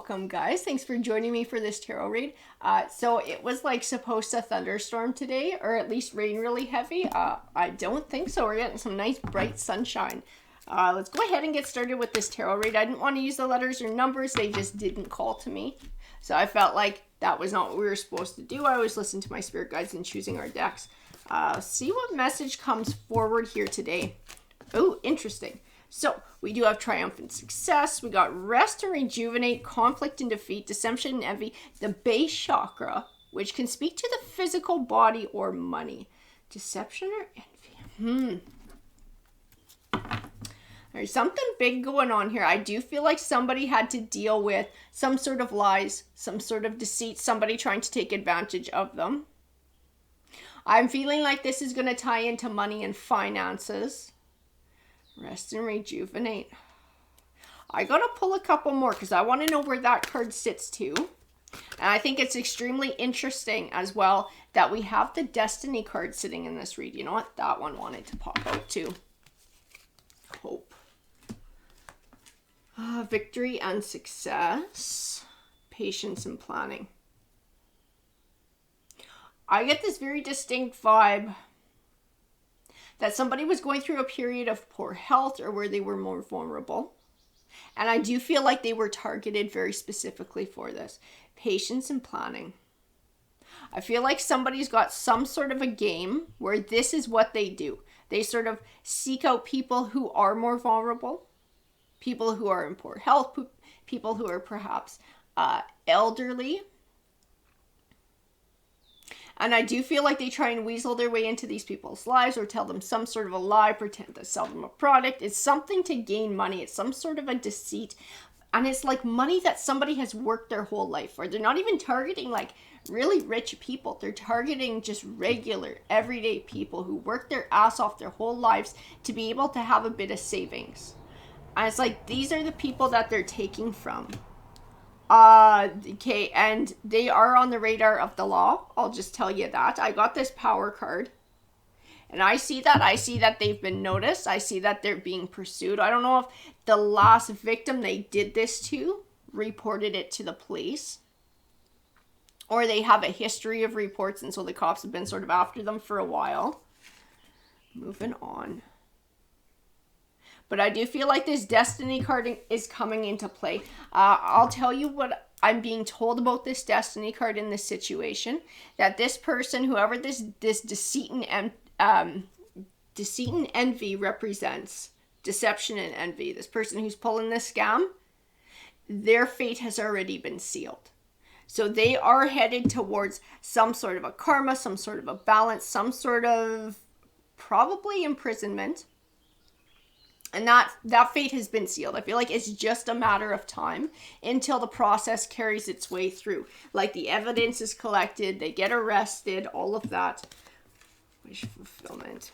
welcome guys. Thanks for joining me for this tarot read. So it was like supposed to thunderstorm today, or at least rain really heavy. I don't think so. We're getting some nice bright sunshine. Let's go ahead and get started with this tarot read. I didn't want to use the letters or numbers. They just didn't call to me. So I felt like that was not what we were supposed to do. I always listen to my spirit guides in choosing our decks. See what message comes forward here today. Oh, interesting. So we do have triumphant success. We got rest and rejuvenate, conflict and defeat, deception and envy, the base chakra, which can speak to the physical body or money. Deception or envy? There's something big going on here. I do feel like somebody had to deal with some sort of lies, some sort of deceit, somebody trying to take advantage of them. I'm feeling like this is going to tie into money and finances. Rest and rejuvenate. I gotta pull a couple more because I want to know where that card sits too. And I think it's extremely interesting as well that we have the destiny card sitting in this read. You know what? That one wanted to pop out too. Hope. Victory and success. Patience and planning. I get this very distinct vibe that somebody was going through a period of poor health or where they were more vulnerable. And I do feel like they were targeted very specifically for this. Patience and planning. I feel like somebody's got some sort of a game where this is what they do. They sort of seek out people who are more vulnerable, people who are in poor health, people who are perhaps elderly. And I do feel like they try and weasel their way into these people's lives or tell them some sort of a lie, pretend to sell them a product. It's something to gain money. It's some sort of a deceit. And it's like money that somebody has worked their whole life for. They're not even targeting like really rich people. They're targeting just regular, everyday people who work their ass off their whole lives to be able to have a bit of savings. And it's like these are the people that they're taking from. Okay, and they are on the radar of the law. I'll just tell you that. I got this power card. And I see that they've been noticed. I see that they're being pursued. I don't know if the last victim they did this to reported it to the police. Or they have a history of reports and so the cops have been sort of after them for a while. Moving on. But I do feel like this destiny card is coming into play. I'll tell you what I'm being told about this destiny card in this situation. That this person, whoever this deceit and envy represents, deception and envy, this person who's pulling this scam, their fate has already been sealed. So they are headed towards some sort of a karma, some sort of a balance, some sort of probably imprisonment. And that fate has been sealed. I feel like it's just a matter of time until the process carries its way through. Like the evidence is collected, they get arrested, all of that. Wish fulfillment.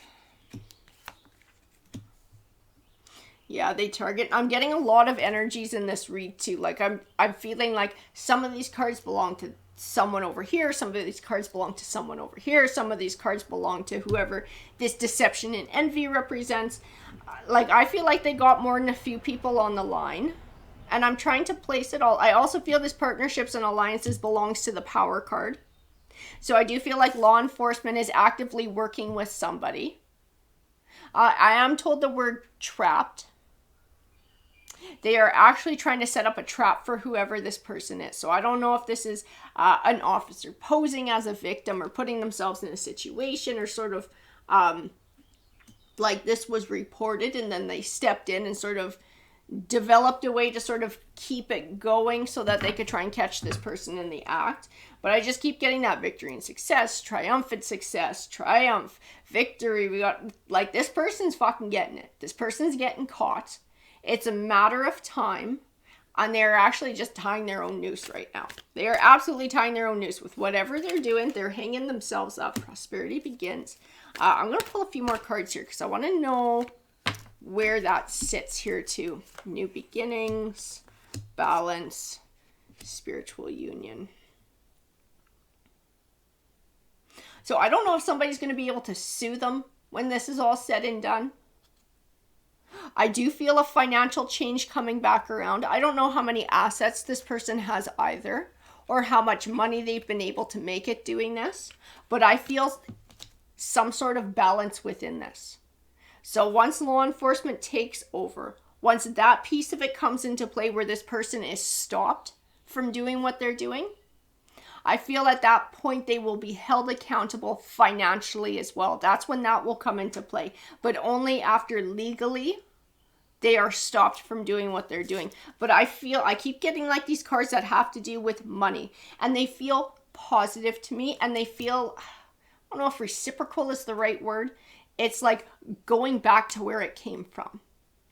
Yeah, they target. I'm getting a lot of energies in this read too. Like I'm feeling like some of these cards belong to someone over here. Some of these cards belong to someone over here. Some of these cards belong to whoever this deception and envy represents. Like, I feel like they got more than a few people on the line. And I'm trying to place it all. I also feel this partnerships and alliances belongs to the power card. So I do feel like law enforcement is actively working with somebody. I am told the word trapped. They are actually trying to set up a trap for whoever this person is. So I don't know if this is an officer posing as a victim or putting themselves in a situation or sort of like this was reported and then they stepped in and sort of developed a way to sort of keep it going so that they could try and catch this person in the act. But I just keep getting that victory and success, triumphant success, triumph, victory. We got like this person's fucking getting it. This person's getting caught. It's a matter of time, and they're actually just tying their own noose right now. They are absolutely tying their own noose with whatever they're doing. They're hanging themselves up. Prosperity begins. I'm going to pull a few more cards here because I want to know where that sits here too. New beginnings, balance, spiritual union. So I don't know if somebody's going to be able to sue them when this is all said and done. I do feel a financial change coming back around. I don't know how many assets this person has either, or how much money they've been able to make it doing this, but I feel some sort of balance within this. So once law enforcement takes over, once that piece of it comes into play where this person is stopped from doing what they're doing, I feel at that point they will be held accountable financially as well. That's when that will come into play, but only after legally they are stopped from doing what they're doing. But I keep getting like these cards that have to do with money, and they feel positive to me, and they feel, I don't know if reciprocal is the right word. It's like going back to where it came from.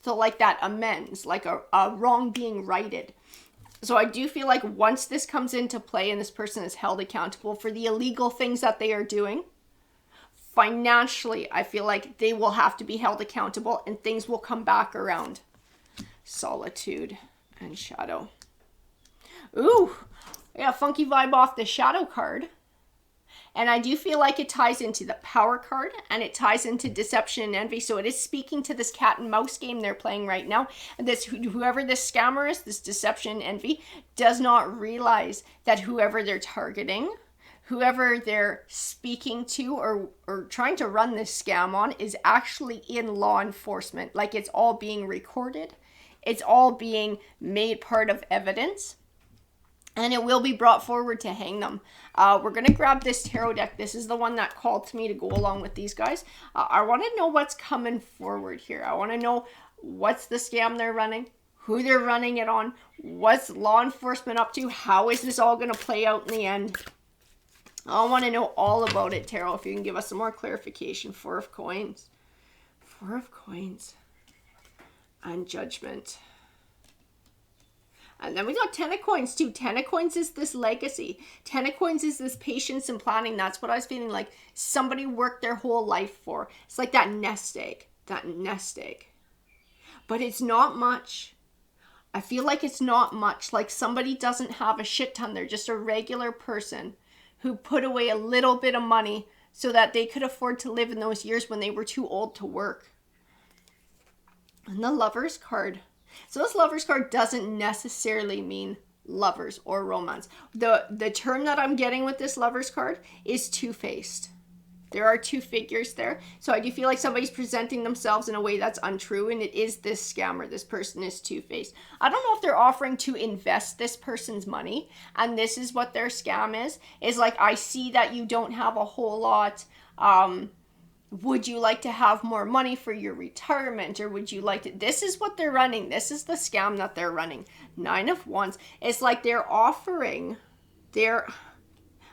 So like that amends, like a wrong being righted. So I do feel like once this comes into play and this person is held accountable for the illegal things that they are doing, financially, I feel like they will have to be held accountable and things will come back around. Solitude and shadow. Ooh, I got a funky vibe off the shadow card. And I do feel like it ties into the power card and it ties into deception and envy. So it is speaking to this cat and mouse game they're playing right now. And this, whoever this scammer is, this deception and envy, does not realize that whoever they're targeting, whoever they're speaking to or trying to run this scam on is actually in law enforcement. Like it's all being recorded. It's all being made part of evidence. And it will be brought forward to hang them. We're going to grab this tarot deck. This is the one that called to me to go along with these guys. I want to know what's coming forward here. I want to know what's the scam they're running, who they're running it on, what's law enforcement up to, how is this all going to play out in the end. I want to know all about it, Tarot, if you can give us some more clarification. Four of Coins. Four of Coins. And Judgment. And then we got Ten of Coins too. Ten of Coins is this legacy. Ten of Coins is this patience and planning. That's what I was feeling like somebody worked their whole life for. It's like that nest egg. That nest egg. But it's not much. I feel like it's not much. Like somebody doesn't have a shit ton. They're just a regular person who put away a little bit of money so that they could afford to live in those years when they were too old to work. And the Lovers card. So this Lovers card doesn't necessarily mean lovers or romance. The term that I'm getting with this Lovers card is two-faced. There are two figures there. So I do feel like somebody's presenting themselves in a way that's untrue, and it is this scammer. This person is two-faced. I don't know if they're offering to invest this person's money, and this is what their scam is like, I see that you don't have a whole lot. Would you like to have more money for your retirement, or would you like to, this is what they're running. This is the scam that they're running. Nine of Wands. It's like they're offering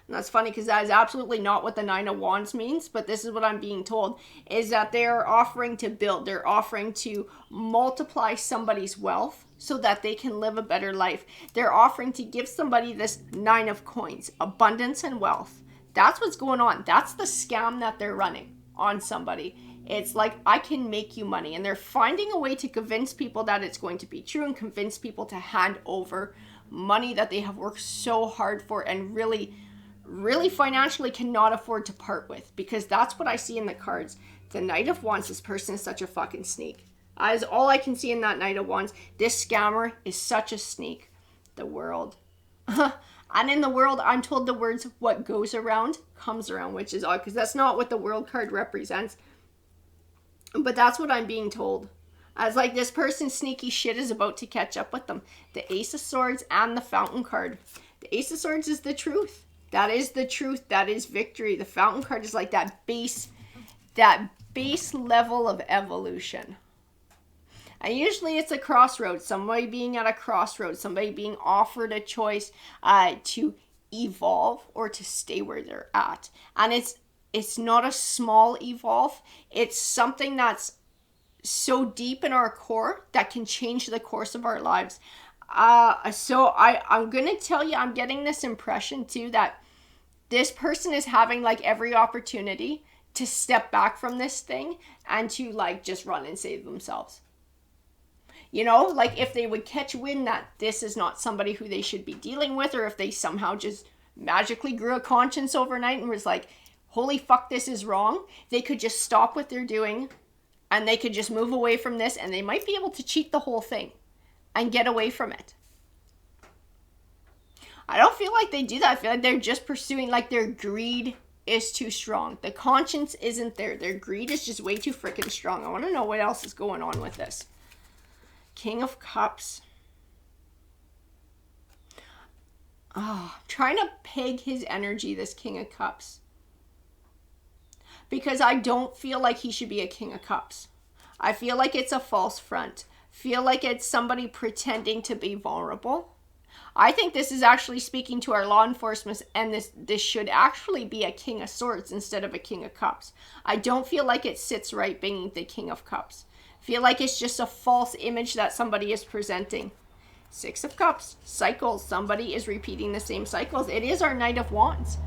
and that's funny because that is absolutely not what the Nine of Wands means, but this is what I'm being told, is that they're offering to build, they're offering to multiply somebody's wealth so that they can live a better life. They're offering to give somebody this Nine of Coins, abundance and wealth. That's what's going on. That's the scam that they're running on somebody. It's like, I can make you money, and they're finding a way to convince people that it's going to be true and convince people to hand over money that they have worked so hard for and really financially cannot afford to part with, because that's what I see in the cards. The Knight of Wands, this person is such a fucking sneak. That is all I can see in that Knight of Wands. This scammer is such a sneak. The World. And in the World, I'm told the words, what goes around comes around, which is odd because that's not what the World card represents. But that's what I'm being told. As like this person's sneaky shit is about to catch up with them. The Ace of Swords and the Fountain card. The Ace of Swords is the truth. That is the truth. That is victory. The Fountain card is like that base level of evolution. And usually it's a crossroads, somebody being at a crossroads, somebody being offered a choice to evolve or to stay where they're at. And it's not a small evolve. It's something that's so deep in our core that can change the course of our lives. So I'm going to tell you, I'm getting this impression too that this person is having like every opportunity to step back from this thing and to like just run and save themselves. You know, like if they would catch wind that this is not somebody who they should be dealing with, or if they somehow just magically grew a conscience overnight and was like, holy fuck, this is wrong, they could just stop what they're doing And they could just move away from this, and they might be able to cheat the whole thing and get away from it. I don't feel like they do that. I feel like they're just pursuing, like, their greed is too strong. The conscience isn't there. Their greed is just way too freaking strong. I want to know what else is going on with this. King of Cups. Oh, I'm trying to peg his energy, this King of Cups. Because I don't feel like he should be a King of Cups. I feel like it's a false front. Feel like it's somebody pretending to be vulnerable. I think this is actually speaking to our law enforcement, and this should actually be a King of Swords instead of a King of Cups. I don't feel like it sits right being the King of Cups. Feel like it's just a false image that somebody is presenting. Six of Cups, cycles. Somebody is repeating the same cycles. It is our Knight of Wands.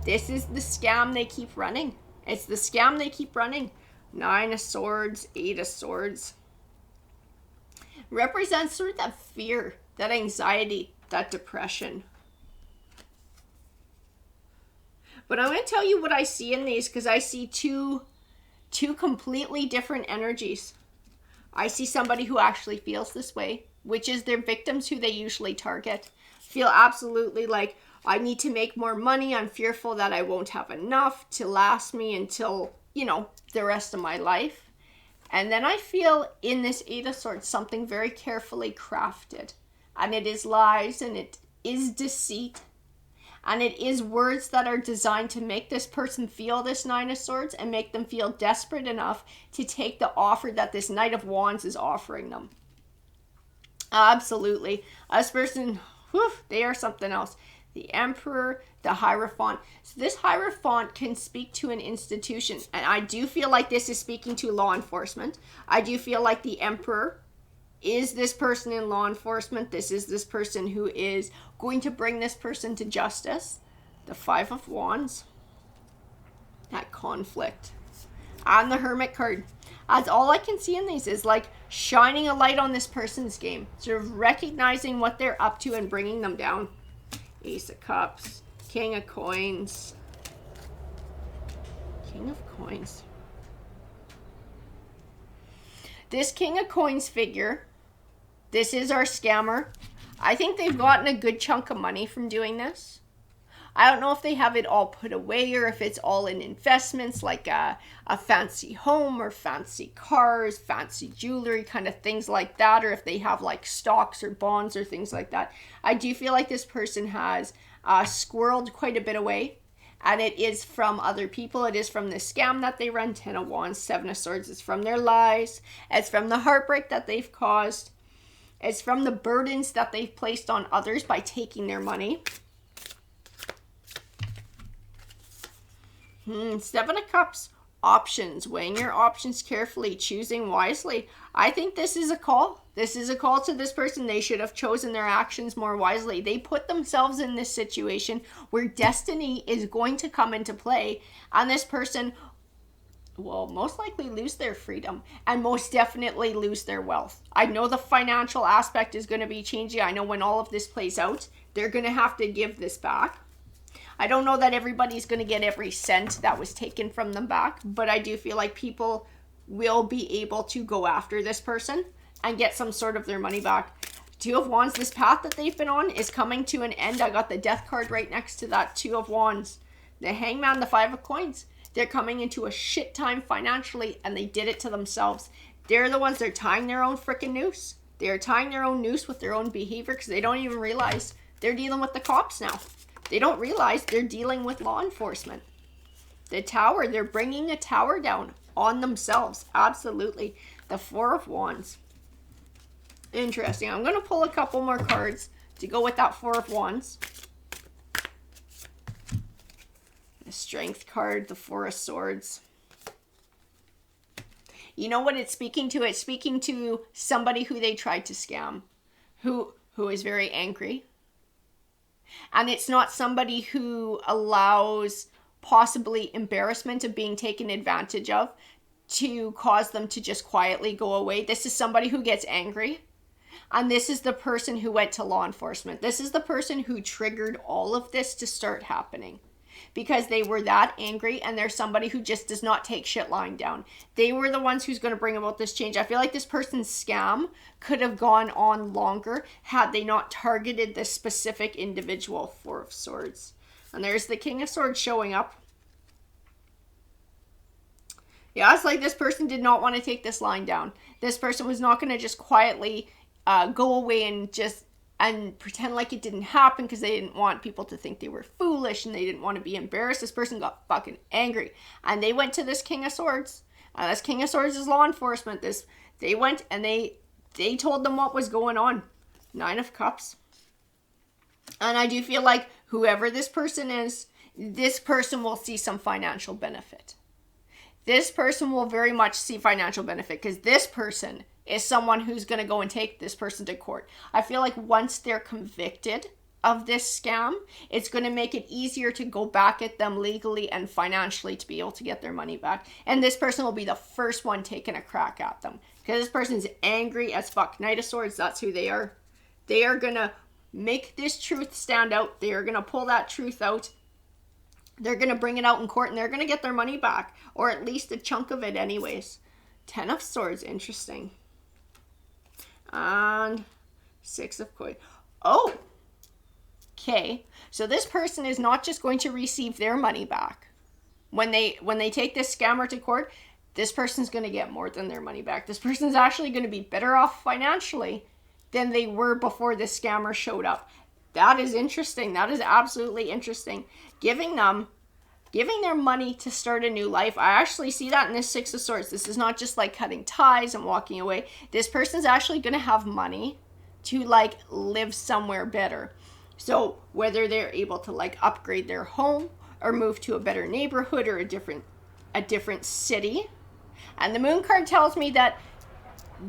This is the scam they keep running. It's the scam they keep running. Nine of Swords, Eight of Swords. Represents sort of that fear, that anxiety, that depression. But I'm going to tell you what I see in these, because I see two completely different energies. I see somebody who actually feels this way, which is their victims who they usually target. Feel absolutely like, I need to make more money. I'm fearful that I won't have enough to last me until, the rest of my life. And then I feel in this Eight of Swords something very carefully crafted. And it is lies, and it is deceit. And it is words that are designed to make this person feel this Nine of Swords and make them feel desperate enough to take the offer that this Knight of Wands is offering them. Absolutely. This person, they are something else. The Emperor, the Hierophant. So this Hierophant can speak to an institution. And I do feel like this is speaking to law enforcement. I do feel like the Emperor is this person in law enforcement. This is this person who is going to bring this person to justice. The Five of Wands. That conflict. And the Hermit card. As all I can see in these is like shining a light on this person's game. Sort of recognizing what they're up to and bringing them down. Ace of Cups, King of Coins, King of Coins. This King of Coins figure, this is our scammer. I think they've gotten a good chunk of money from doing this. I don't know if they have it all put away or if it's all in investments like a fancy home or fancy cars, fancy jewelry, kind of things like that, or if they have like stocks or bonds or things like that. I do feel like this person has squirreled quite a bit away, and it is from other people. It is from the scam that they run. 10 of Wands, 7 of Swords. It's from their lies. It's from the heartbreak that they've caused. It's from the burdens that they've placed on others by taking their money. 7 of Cups. Options. Weighing your options carefully. Choosing wisely. I think this is a call. This is a call to this person. They should have chosen their actions more wisely. They put themselves in this situation where destiny is going to come into play. And this person will most likely lose their freedom and most definitely lose their wealth. I know the financial aspect is going to be changing. I know when all of this plays out, they're going to have to give this back. I don't know that everybody's going to get every cent that was taken from them back, but I do feel like people will be able to go after this person and get some sort of their money back. 2 of Wands, this path that they've been on is coming to an end. I got the Death card right next to that 2 of Wands. The Hangman, the 5 of Coins. They're coming into a shit time financially, and they did it to themselves. They're the ones that are tying their own freaking noose. They're tying their own noose with their own behavior because they don't even realize they're dealing with the cops now. They don't realize they're dealing with law enforcement. The Tower, they're bringing a tower down on themselves. Absolutely. The 4 of Wands. Interesting. I'm going to pull a couple more cards to go with that 4 of Wands. The Strength card, the 4 of Swords. You know what it's speaking to? It's speaking to somebody who they tried to scam, who is very angry. And it's not somebody who allows possibly embarrassment of being taken advantage of to cause them to just quietly go away. This is somebody who gets angry. And this is the person who went to law enforcement. This is the person who triggered all of this to start happening. because they were that angry, and they're somebody who just does not take shit lying down. They were the ones who's going to bring about this change. I feel like this person's scam could have gone on longer had they not targeted this specific individual. Four of Swords. And there's the King of Swords showing up. Yeah, it's like this person did not want to take this line down. This person was not going to just quietly go away and pretend like it didn't happen because they didn't want people to think they were foolish and they didn't want to be embarrassed. This person got fucking angry. And they went to this King of Swords. This King of Swords is law enforcement. They went and they told them what was going on. 9 of Cups. And I do feel like whoever this person is, this person will see some financial benefit. This person will very much see financial benefit because this person is someone who's going to go and take this person to court. I feel like once they're convicted of this scam, it's going to make it easier to go back at them legally and financially to be able to get their money back. And this person will be the first one taking a crack at them because this person's angry as fuck. Knight of Swords, that's who they are. They are going to make this truth stand out. They are going to pull that truth out. They're going to bring it out in court and they're going to get their money back, or at least a chunk of it anyways. 10 of Swords, interesting. And 6 of Coins. Oh, okay. So this person is not just going to receive their money back. When they take this scammer to court, this person's going to get more than their money back. This person's actually going to be better off financially than they were before this scammer showed up. That is interesting. That is absolutely interesting. Giving their money to start a new life. I actually see that in this 6 of Swords. This is not just like cutting ties and walking away. This person's actually going to have money to like live somewhere better. So whether they're able to like upgrade their home or move to a better neighborhood or a different city. And the Moon card tells me that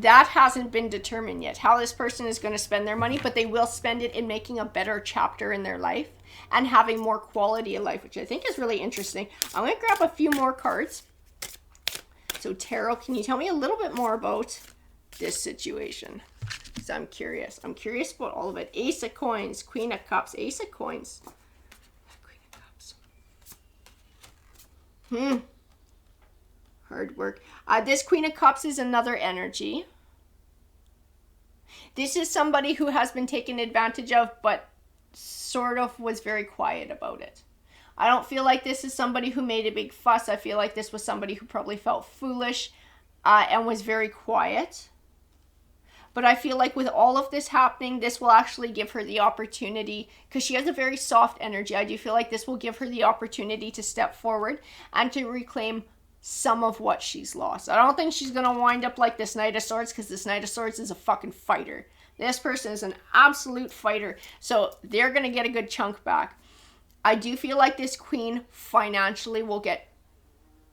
hasn't been determined yet, how this person is going to spend their money, but they will spend it in making a better chapter in their life and having more quality of life, which I think is really interesting. I'm going to grab a few more cards. So Tarot, can you tell me a little bit more about this situation? Because I'm curious. I'm curious about all of it. Ace of Coins, Queen of Cups, Ace of Coins. Queen of Cups. Hard work. This Queen of Cups is another energy. This is somebody who has been taken advantage of, but sort of was very quiet about it. I don't feel like this is somebody who made a big fuss. I feel like this was somebody who probably felt foolish and was very quiet. But I feel like with all of this happening, this will actually give her the opportunity, because she has a very soft energy. I do feel like this will give her the opportunity to step forward and to reclaim some of what she's lost. I don't think she's going to wind up like this Knight of Swords, because this Knight of Swords is a fucking fighter. This person is an absolute fighter. So they're going to get a good chunk back. I do feel like this queen financially will get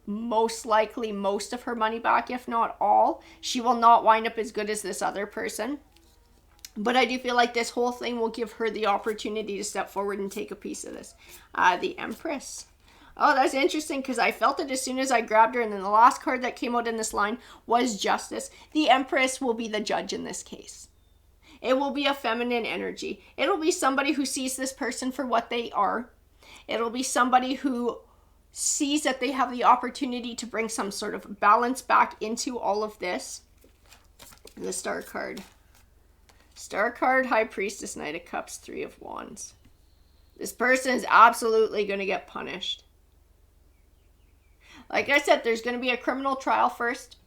most likely most of her money back, if not all. She will not wind up as good as this other person. But I do feel like this whole thing will give her the opportunity to step forward and take a piece of this. The Empress. Oh, that's interesting, because I felt it as soon as I grabbed her, and then the last card that came out in this line was Justice. The Empress will be the judge in this case. It will be a feminine energy. It'll be somebody who sees this person for what they are. It'll be somebody who sees that they have the opportunity to bring some sort of balance back into all of this. And the Star card. Star card, High Priestess, Knight of Cups, 3 of Wands. This person is absolutely going to get punished. Like I said, there's going to be a criminal trial first.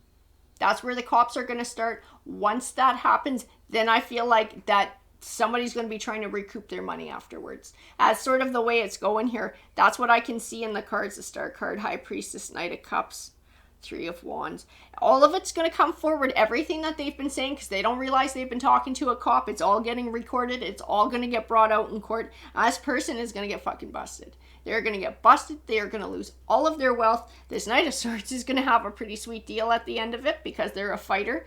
That's where the cops are going to start. Once that happens, then I feel like that somebody's going to be trying to recoup their money afterwards. As sort of the way it's going here. That's what I can see in the cards. The Star card, High Priestess, Knight of Cups, 3 of Wands. All of it's going to come forward. Everything that they've been saying, because they don't realize they've been talking to a cop. It's all getting recorded. It's all going to get brought out in court. This person is going to get fucking busted. They're going to get busted. They are going to lose all of their wealth. This Knight of Swords is going to have a pretty sweet deal at the end of it, because they're a fighter.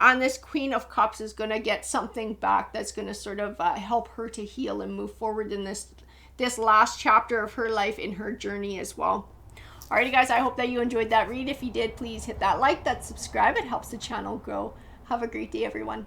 And this Queen of Cups is going to get something back that's going to sort of help her to heal and move forward in this last chapter of her life, in her journey as well. Alrighty guys, I hope that you enjoyed that read. If you did, please hit that like, that subscribe. It helps the channel grow. Have a great day, everyone.